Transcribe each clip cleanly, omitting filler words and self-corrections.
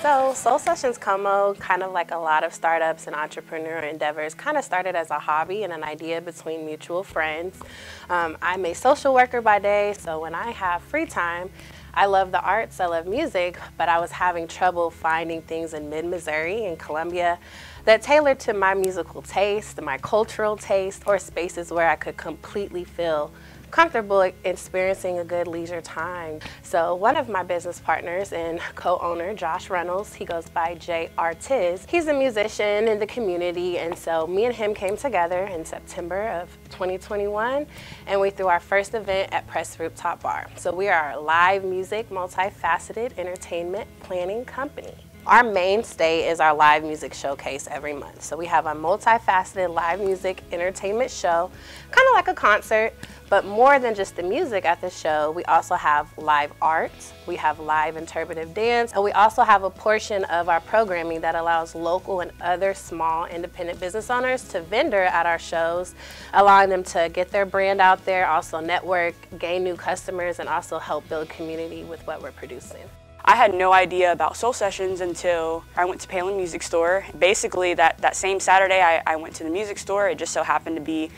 So Soul Sessions Como, kind of like a lot of startups and entrepreneur endeavors, kind of started as a hobby and an idea between mutual friends. I'm a social worker by day, so when I have free time, I love the arts, I love music, but I was having trouble finding things in mid-Missouri and Columbia that tailored to my musical taste, my cultural taste, or spaces where I could completely feel comfortable experiencing a good leisure time. So one of my business partners and co-owner, Josh Reynolds, he goes by J.R. Tiz. He's a musician in the community, and so me and him came together in September of 2021, and we threw our first event at Press Rooftop Bar. So we are a live music, multifaceted entertainment planning company. Our mainstay is our live music showcase every month. So we have a multifaceted live music entertainment show, kind of like a concert, but more than just the music at the show, we also have live art, we have live interpretive dance, and we also have a portion of our programming that allows local and other small independent business owners to vendor at our shows, allowing them to get their brand out there, also network, gain new customers, and also help build community with what we're producing. I had no idea about Soul Sessions until I went to Palin Music Store. Basically, that same Saturday, I went to the music store. It just so happened to be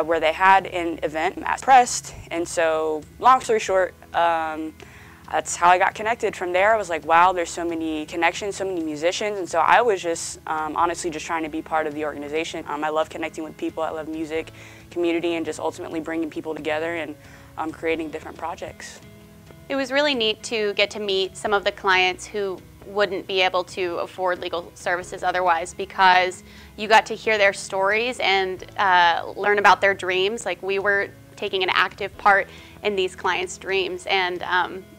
where they had an event at Pressed. And so, long story short, that's how I got connected. From there, I was like, wow, there's so many connections, so many musicians. And so I was just honestly just trying to be part of the organization. I love connecting with people. I love music, community, and just ultimately bringing people together and creating different projects. It was really neat to get to meet some of the clients who wouldn't be able to afford legal services otherwise, because you got to hear their stories and learn about their dreams. Like, we were taking an active part in these clients' dreams, and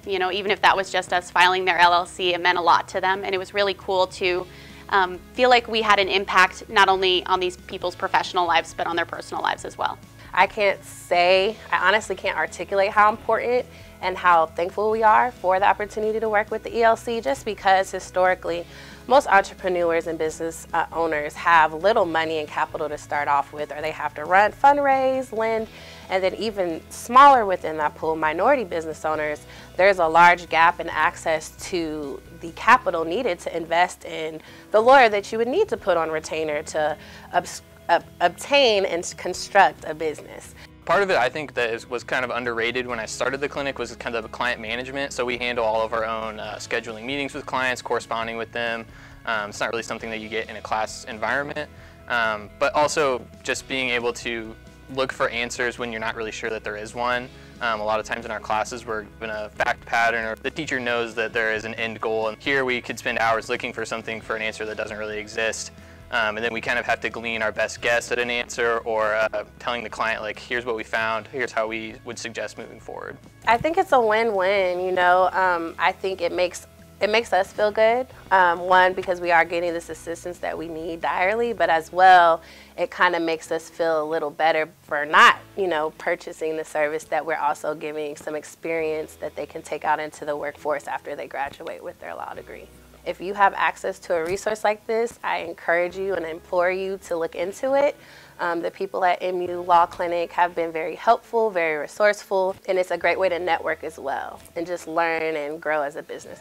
you know, even if that was just us filing their LLC, it meant a lot to them, and it was really cool to feel like we had an impact not only on these people's professional lives, but on their personal lives as well. I honestly can't articulate how important and how thankful we are for the opportunity to work with the ELC, just because historically most entrepreneurs and business owners have little money and capital to start off with, or they have to run, fundraise, lend, and then even smaller within that pool, minority business owners, there's a large gap in access to the capital needed to invest in the lawyer that you would need to put on retainer to obtain and construct a business. Part of it, I think, that was kind of underrated when I started the clinic was kind of client management. So we handle all of our own scheduling meetings with clients, corresponding with them. It's not really something that you get in a class environment, but also just being able to look for answers when you're not really sure that there is one. A lot of times in our classes we're given a fact pattern, or the teacher knows that there is an end goal, and here we could spend hours looking for something for an answer that doesn't really exist. And then we kind of have to glean our best guess at an answer, or telling the client, like, here's what we found, here's how we would suggest moving forward. I think it's a win-win, you know. I think it makes us feel good, one, because we are getting this assistance that we need direly, but as well, it kind of makes us feel a little better for not, you know, purchasing the service, that we're also giving some experience that they can take out into the workforce after they graduate with their law degree. If you have access to a resource like this, I encourage you and implore you to look into it. The people at Mizzou Law Clinic have been very helpful, very resourceful, and it's a great way to network as well and just learn and grow as a business.